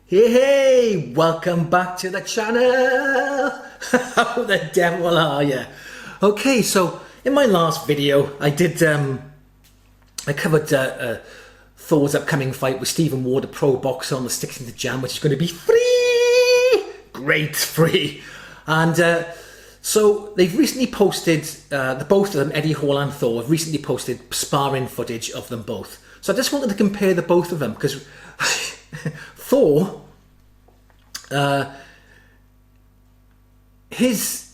Hey, welcome back to the channel. How the devil are you? Okay, so in my last video, I covered Thor's upcoming fight with Stephen Ward, a pro boxer on the Sticks into Jam, which is going to be free. Great, free. And so they've recently posted, the both of them, Eddie Hall and Thor, have recently posted sparring footage of them both. So I just wanted to compare the both of them because Thor, his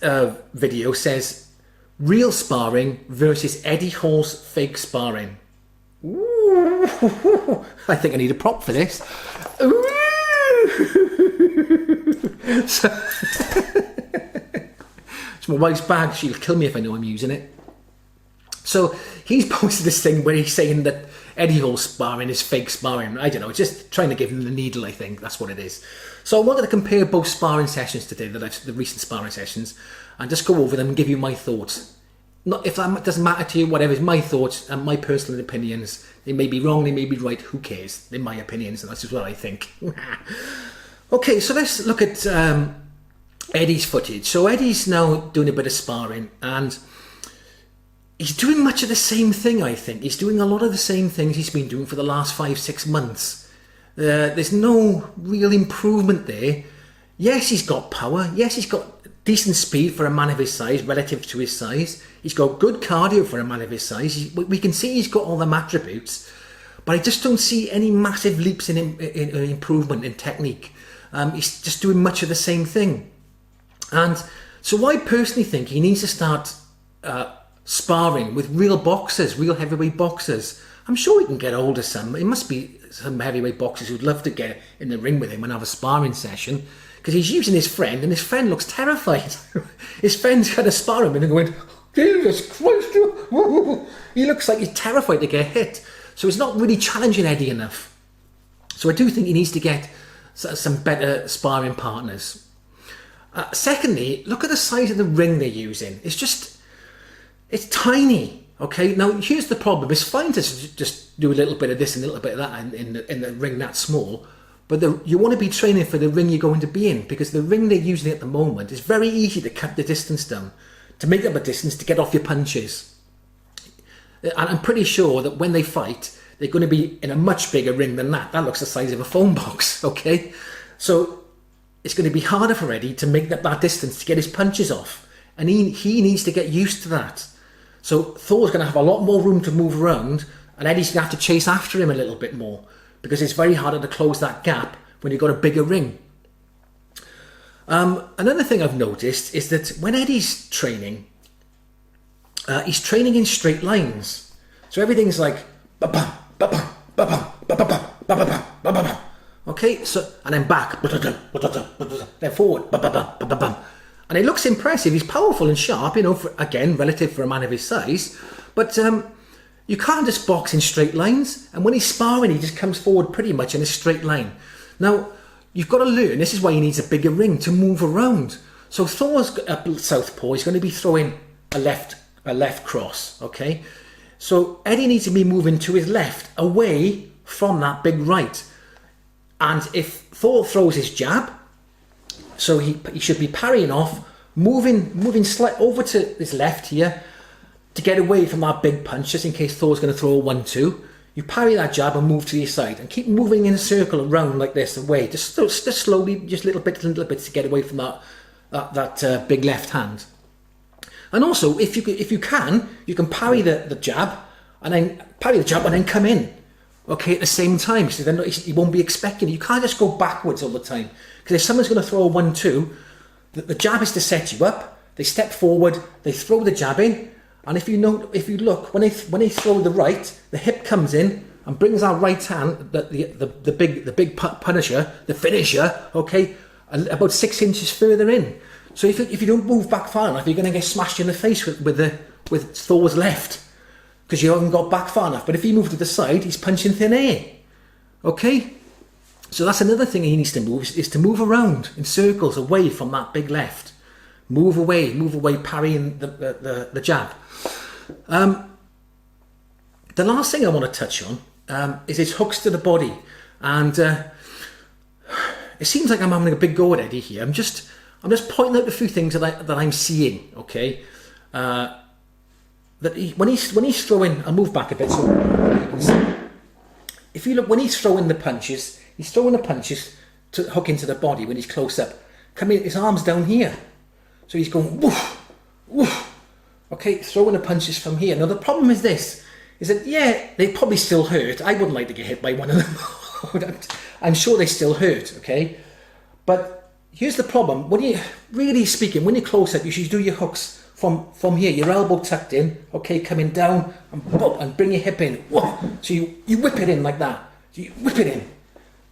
video says real sparring versus Eddie Hall's fake sparring. Ooh, I think I need a prop for this. Ooh. So, it's my wife's bag. She'll kill me if I know I'm using it. So he's posted this thing where he's saying that Eddie Hall's sparring is fake sparring. I don't know, just trying to give him the needle, I think. That's what it is. So I wanted to compare both sparring sessions today, the recent sparring sessions, and just go over them and give you my thoughts. Not if that doesn't matter to you, whatever, it's my thoughts and my personal opinions. They may be wrong, they may be right, who cares? They're my opinions, and that's just what I think. Okay, so let's look at Eddie's footage. So Eddie's now doing a bit of sparring, and he's doing much of the same thing, I think. He's doing a lot of the same things he's been doing for the last 5-6 months. There's no real improvement there. Yes, he's got power. Yes, he's got decent speed for a man of his size, relative to his size. He's got good cardio for a man of his size. We can see he's got all them attributes, but I just don't see any massive leaps in improvement in technique. He's just doing much of the same thing. And so I personally think he needs to start sparring with real boxers, real heavyweight boxers. I'm sure he can get hold of some. It must be some heavyweight boxers who'd love to get in the ring with him and have a sparring session, because he's using his friend and his friend looks terrified. His friend's kind of sparring him and going, Jesus Christ, he looks like he's terrified to get hit. So it's not really challenging Eddie enough. So I do think he needs to get some better sparring partners. Secondly, look at the size of the ring they're using. It's tiny. Okay, now here's the problem. It's fine to just do a little bit of this and a little bit of that in the ring that small, but you want to be training for the ring you're going to be in, because the ring they're using at the moment is very easy to cut the distance down, to make up a distance, to get off your punches. And I'm pretty sure that when they fight, they're going to be in a much bigger ring than that. That looks the size of a phone box, okay? So it's going to be harder for Eddie to make that distance to get his punches off. And he needs to get used to that. So Thor's going to have a lot more room to move around, and Eddie's going to have to chase after him a little bit more, because it's very harder to close that gap when you've got a bigger ring. Another thing I've noticed is that when Eddie's training, he's training in straight lines. So everything's like, ba-bam, ba-bam, ba-bam, ba-bam, ba-bam, ba-bam. Okay, so, and then back, then forward, ba-bam, ba-bam. And it looks impressive. He's powerful and sharp, you know, again, relative for a man of his size. But you can't just box in straight lines. And when he's sparring, he just comes forward pretty much in a straight line. Now, you've got to learn, this is why he needs a bigger ring to move around. So Thor's southpaw, he's going to be throwing a left cross, okay? So Eddie needs to be moving to his left, away from that big right. And if Thor throws his jab, so he should be parrying off, moving slight over to his left here to get away from that big punch, just in case Thor's going to throw a 1-2. You parry that jab and move to your side, and keep moving in a circle around like this, away, just slowly, just little bits to get away from that big left hand. And also, if you can parry the jab and then come in. Okay, at the same time, so then he won't be expecting it. You can't just go backwards all the time, because if someone's going to throw a 1-2, the jab is to set you up. They step forward, they throw the jab in, and if you look, when they throw the right, the hip comes in and brings our right hand, the big punisher, the finisher, okay, about 6 inches further in. So if you don't move back far enough, you're going to get smashed in the face with Thor's left, because you haven't got back far enough. But if he moves to the side, he's punching thin air. Okay? So that's another thing he needs to move, is to move around in circles away from that big left. Move away, parrying the jab. The last thing I want to touch on is his hooks to the body. And it seems like I'm having a big go at Eddie here. I'm just pointing out a few things that I'm seeing. Okay, that when he's throwing, I'll move back a bit so you can see. If you look, when he's throwing the punches, to hook into the body when he's close up. His arm's down here, so he's going woof, woof. Okay, throwing the punches from here. Now the problem is this: is that they probably still hurt. I wouldn't like to get hit by one of them. I'm sure they still hurt. Okay, but here's the problem: when you're close up, you should do your hooks from here, your elbow tucked in. Okay, coming down and bring your hip in. Whoa. So you whip it in like that. So you whip it in.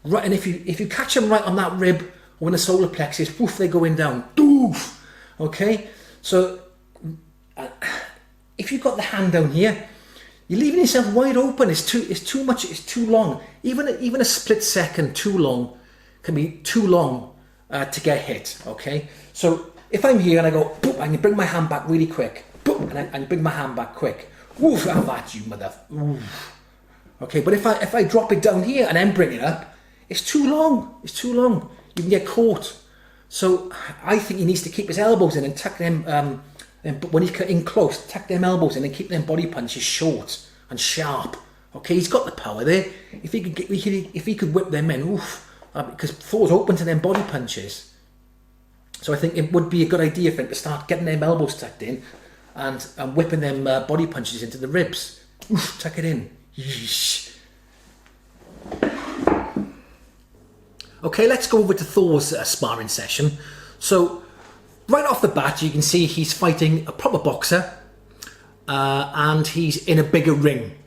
Right, and if you catch them right on that rib or in the solar plexus, woof, they're going down. Doof. Okay, so if you've got the hand down here, you're leaving yourself wide open. It's too much. It's too long. Even a split second too long can be too long to get hit. Okay, so if I'm here and I go, boop, and you bring my hand back really quick, boop, and bring my hand back quick, woof, have that, you mother. Oof. Okay, but if I drop it down here and then bring it up, it's too long. It's too long. You can get caught. So I think he needs to keep his elbows in and tuck them. When he's in close, tuck them elbows in and keep them body punches short and sharp. Okay, he's got the power there. If he could whip them in, oof, because Thor's open to them body punches. So I think it would be a good idea for him to start getting them elbows tucked in and whipping them body punches into the ribs. Oof, tuck it in. Yeesh. Okay, let's go over to Thor's sparring session. So, right off the bat, you can see he's fighting a proper boxer, and he's in a bigger ring.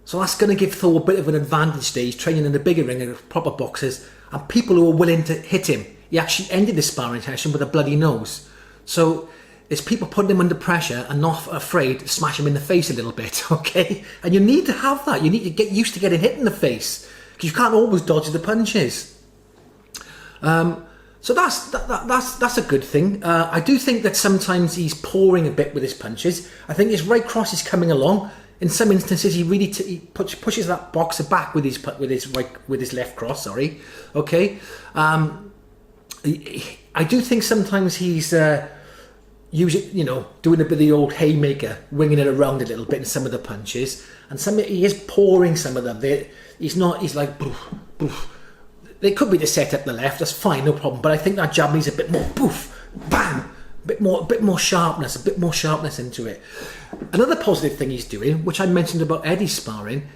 So that's going to give Thor a bit of an advantage there. He's training in a bigger ring of proper boxers, and people who are willing to hit him. He actually ended the sparring session with a bloody nose. So, it's people putting him under pressure and not afraid to smash him in the face a little bit, okay? And you need to have that. You need to get used to getting hit in the face, because you can't always dodge the punches. So that's a good thing. I do think that sometimes he's pouring a bit with his punches. I think his right cross is coming along. In some instances, he pushes that boxer back with his left cross. Sorry, okay. I do think sometimes he's doing a bit of the old haymaker, winging it around a little bit in some of the punches, and he is pouring some of them. He's like. Boof, boof. They could be to set up the left, that's fine, no problem. But I think that jab needs a bit more poof, bam, a bit more sharpness into it. Another positive thing he's doing, which I mentioned about Eddie's sparring,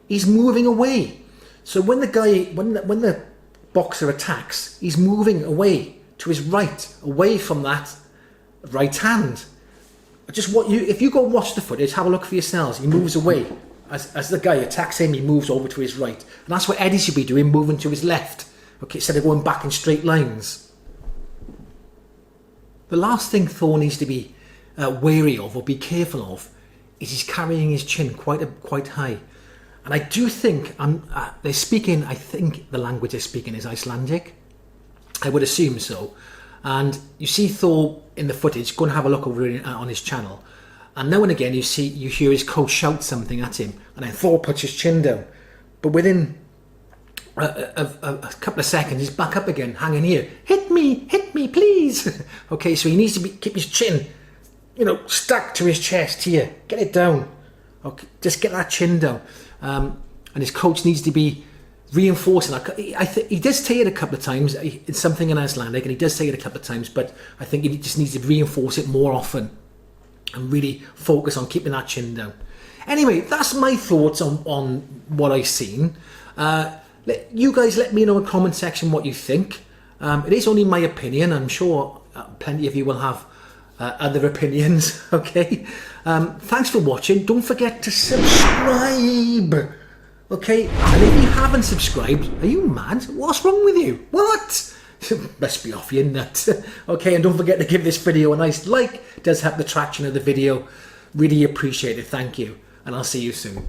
he's moving away. So when the boxer attacks, he's moving away to his right, away from that right hand. If you go watch the footage, have a look for yourselves. He moves away. As the guy attacks him, he moves over to his right. And that's what Eddie should be doing, moving to his left. Okay, instead of going back in straight lines. The last thing Thor needs to be wary of or be careful of is he's carrying his chin quite high. And I do think they're speaking, I think the language they're speaking is Icelandic. I would assume so. And you see Thor in the footage, go and have a look over on his channel. And now and again you hear his coach shout something at him, and then Thor puts his chin down. But within a couple of seconds, he's back up again, hanging here. Hit me, please. Okay, so he needs to keep his chin, stuck to his chest here. Get it down. Okay, just get that chin down. And his coach needs to be reinforcing that. He does say it a couple of times. It's something in Icelandic, and he does say it a couple of times. But I think he just needs to reinforce it more often. And really focus on keeping that chin down. Anyway, that's my thoughts on what I've seen. You guys let me know in the comment section what you think. It is only my opinion. I'm sure plenty of you will have other opinions. Okay. Thanks for watching. Don't forget to subscribe. Okay. And if you haven't subscribed, are you mad? What's wrong with you? What? Must be off your nut. Okay, and don't forget to give this video a nice like. It does help the traction of the video. Really appreciate it. Thank you. And I'll see you soon.